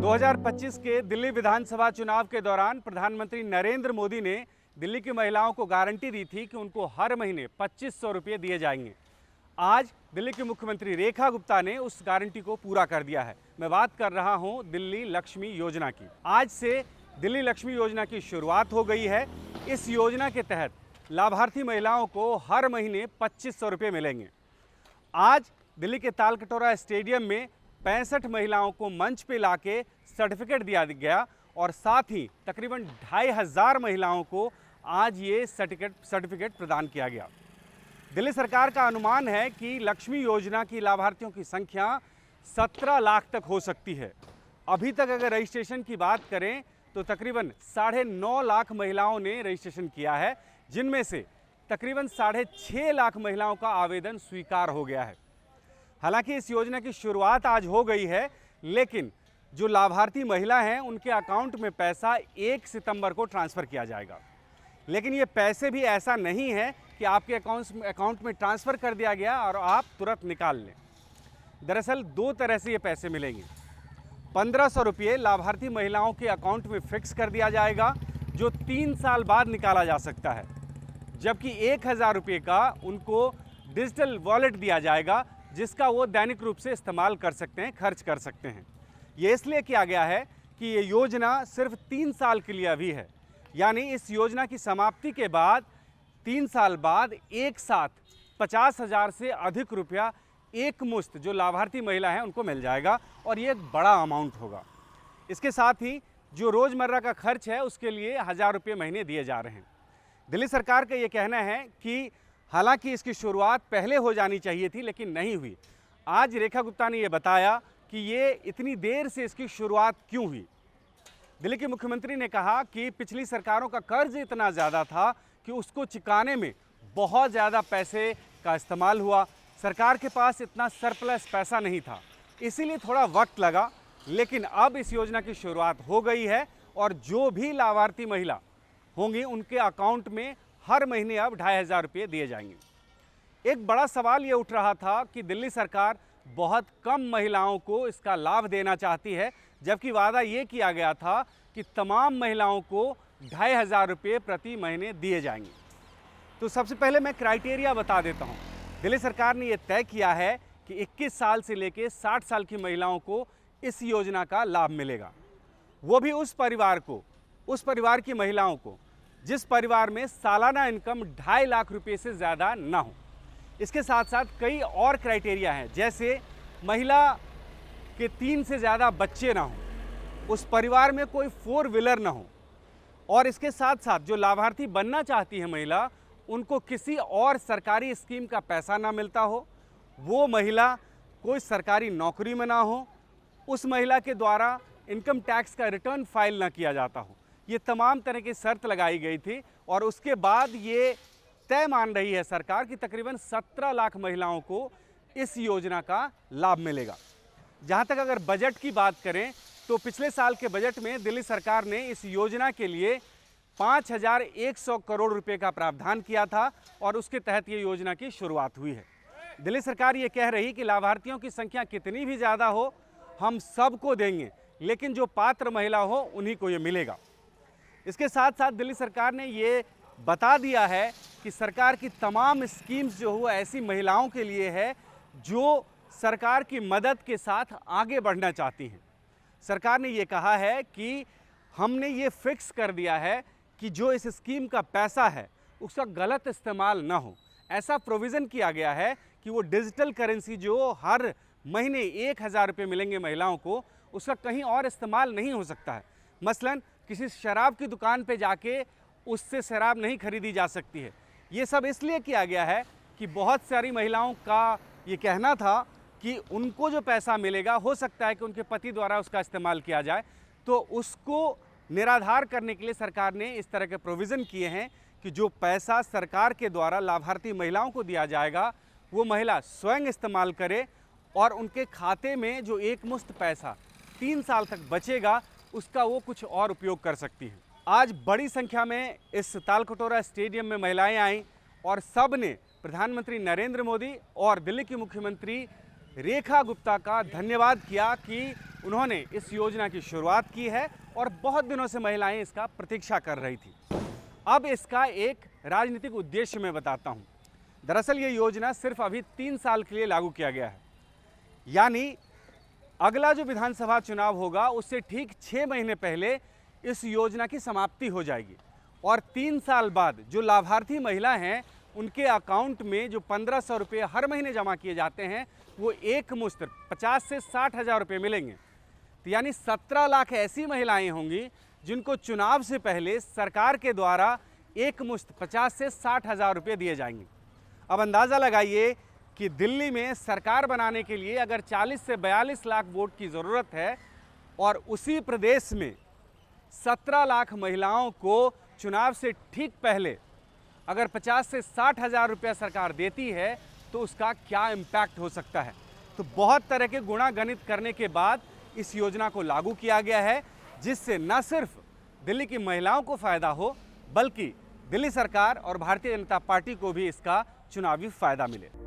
...2025 के दिल्ली विधानसभा चुनाव के दौरान प्रधानमंत्री नरेंद्र मोदी ने दिल्ली की महिलाओं को गारंटी दी थी कि उनको हर महीने 2500 रुपये दिए जाएंगे। आज दिल्ली की मुख्यमंत्री रेखा गुप्ता ने उस गारंटी को पूरा कर दिया है। मैं बात कर रहा हूं दिल्ली लक्ष्मी योजना की। आज से दिल्ली लक्ष्मी योजना की शुरुआत हो गई है। इस योजना के तहत लाभार्थी महिलाओं को हर महीने 2500 रुपये मिलेंगे। आज दिल्ली के तालकटोरा स्टेडियम में 65 महिलाओं को मंच पे लाके सर्टिफिकेट दिया गया और साथ ही तकरीबन 2500 महिलाओं को आज ये सर्टिफिकेट प्रदान किया गया। दिल्ली सरकार का अनुमान है कि लक्ष्मी योजना की लाभार्थियों की संख्या 17 लाख तक हो सकती है। अभी तक अगर रजिस्ट्रेशन की बात करें तो तकरीबन 9.5 लाख महिलाओं ने रजिस्ट्रेशन किया है, जिनमें से तकरीबन 6.5 लाख महिलाओं का आवेदन स्वीकार हो गया है। हालांकि इस योजना की शुरुआत आज हो गई है, लेकिन जो लाभार्थी महिला हैं उनके अकाउंट में पैसा 1 सितंबर को ट्रांसफ़र किया जाएगा। लेकिन ये पैसे भी ऐसा नहीं है कि आपके अकाउंट में ट्रांसफ़र कर दिया गया और आप तुरंत निकाल लें। दरअसल 2 तरह से ये पैसे मिलेंगे। 1500 रुपये लाभार्थी महिलाओं के अकाउंट में फिक्स कर दिया जाएगा, जो 3 साल बाद निकाला जा सकता है, जबकि 1000 रुपये का उनको डिजिटल वॉलेट दिया जाएगा, जिसका वो दैनिक रूप से इस्तेमाल कर सकते हैं, खर्च कर सकते हैं। ये इसलिए किया गया है कि ये योजना सिर्फ 3 साल के लिए अभी है, यानी इस योजना की समाप्ति के बाद 3 साल बाद एक साथ 50,000 से अधिक रुपया एक मुश्त जो लाभार्थी महिला हैं उनको मिल जाएगा और ये एक बड़ा अमाउंट होगा। इसके साथ ही जो रोज़मर्रा का खर्च है उसके लिए 1000 रुपये महीने दिए जा रहे हैं। दिल्ली सरकार का ये कहना है कि हालांकि इसकी शुरुआत पहले हो जानी चाहिए थी, लेकिन नहीं हुई। आज रेखा गुप्ता ने ये बताया कि ये इतनी देर से इसकी शुरुआत क्यों हुई। दिल्ली के मुख्यमंत्री ने कहा कि पिछली सरकारों का कर्ज इतना ज़्यादा था कि उसको चुकाने में बहुत ज़्यादा पैसे का इस्तेमाल हुआ। सरकार के पास इतना सरप्लस पैसा नहीं था, इसीलिए थोड़ा वक्त लगा। लेकिन अब इस योजना की शुरुआत हो गई है और जो भी लाभार्थी महिला होंगी उनके अकाउंट में हर महीने अब 2500 रुपये दिए जाएंगे। एक बड़ा सवाल ये उठ रहा था कि दिल्ली सरकार बहुत कम महिलाओं को इसका लाभ देना चाहती है, जबकि वादा ये किया गया था कि तमाम महिलाओं को 2500 रुपये प्रति महीने दिए जाएंगे। तो सबसे पहले मैं क्राइटेरिया बता देता हूँ। दिल्ली सरकार ने ये तय किया है कि 21 साल से लेकर 60 साल की महिलाओं को इस योजना का लाभ मिलेगा। वो भी उस परिवार की महिलाओं को जिस परिवार में सालाना इनकम 2.5 लाख रुपये से ज़्यादा ना हो। इसके साथ साथ कई और क्राइटेरिया हैं, जैसे महिला के 3 से ज़्यादा बच्चे ना हों, उस परिवार में कोई 4 व्हीलर ना हो, और इसके साथ साथ जो लाभार्थी बनना चाहती है महिला, उनको किसी और सरकारी स्कीम का पैसा ना मिलता हो, वो महिला कोई सरकारी नौकरी में ना हो, उस महिला के द्वारा इनकम टैक्स का रिटर्न फाइल ना किया जाता हो। ये तमाम तरह की शर्त लगाई गई थी और उसके बाद ये तय मान रही है सरकार कि तकरीबन 17 लाख महिलाओं को इस योजना का लाभ मिलेगा। जहाँ तक अगर बजट की बात करें तो पिछले साल के बजट में दिल्ली सरकार ने इस योजना के लिए 5100 करोड़ रुपए का प्रावधान किया था और उसके तहत ये योजना की शुरुआत हुई है। दिल्ली सरकार ये कह रही कि लाभार्थियों की संख्या कितनी भी ज़्यादा हो, हम सबको देंगे, लेकिन जो पात्र महिला हो उन्हीं को ये मिलेगा। इसके साथ साथ दिल्ली सरकार ने ये बता दिया है कि सरकार की तमाम स्कीम्स जो हो ऐसी महिलाओं के लिए है जो सरकार की मदद के साथ आगे बढ़ना चाहती हैं। सरकार ने ये कहा है कि हमने ये फिक्स कर दिया है कि जो इस स्कीम का पैसा है उसका गलत इस्तेमाल ना हो। ऐसा प्रोविज़न किया गया है कि वो डिजिटल करेंसी जो हर महीने 1000 रुपये मिलेंगे महिलाओं को, उसका कहीं और इस्तेमाल नहीं हो सकता है। मसलन किसी शराब की दुकान पे जाके उससे शराब नहीं खरीदी जा सकती है। ये सब इसलिए किया गया है कि बहुत सारी महिलाओं का ये कहना था कि उनको जो पैसा मिलेगा हो सकता है कि उनके पति द्वारा उसका इस्तेमाल किया जाए, तो उसको निराधार करने के लिए सरकार ने इस तरह के प्रोविज़न किए हैं कि जो पैसा सरकार के द्वारा लाभार्थी महिलाओं को दिया जाएगा वो महिला स्वयं इस्तेमाल करे और उनके खाते में जो एकमुश्त पैसा 3 साल तक बचेगा उसका वो कुछ और उपयोग कर सकती हैं। आज बड़ी संख्या में इस तालकटोरा स्टेडियम में महिलाएं आईं और सब ने प्रधानमंत्री नरेंद्र मोदी और दिल्ली की मुख्यमंत्री रेखा गुप्ता का धन्यवाद किया कि उन्होंने इस योजना की शुरुआत की है और बहुत दिनों से महिलाएं इसका प्रतीक्षा कर रही थी। अब इसका एक राजनीतिक उद्देश्य मैं बताता हूं। दरअसल ये योजना सिर्फ अभी 3 साल के लिए लागू किया गया है, यानी अगला जो विधानसभा चुनाव होगा उससे ठीक 6 महीने पहले इस योजना की समाप्ति हो जाएगी और 3 साल बाद जो लाभार्थी महिला हैं उनके अकाउंट में जो 1500 रुपये हर महीने जमा किए जाते हैं वो एक मुश्त 50 से 60 हज़ार रुपये मिलेंगे। तो यानी 17 लाख ऐसी महिलाएं होंगी जिनको चुनाव से पहले सरकार के द्वारा एक मुश्त 50 से 60 हज़ार रुपये दिए जाएंगे। अब अंदाज़ा लगाइए कि दिल्ली में सरकार बनाने के लिए अगर 40 से 42 लाख वोट की ज़रूरत है और उसी प्रदेश में 17 लाख महिलाओं को चुनाव से ठीक पहले अगर 50 से 60 हज़ार रुपया सरकार देती है तो उसका क्या इम्पैक्ट हो सकता है। तो बहुत तरह के गुणा गणित करने के बाद इस योजना को लागू किया गया है, जिससे न सिर्फ दिल्ली की महिलाओं को फ़ायदा हो बल्कि दिल्ली सरकार और भारतीय जनता पार्टी को भी इसका चुनावी फ़ायदा मिले।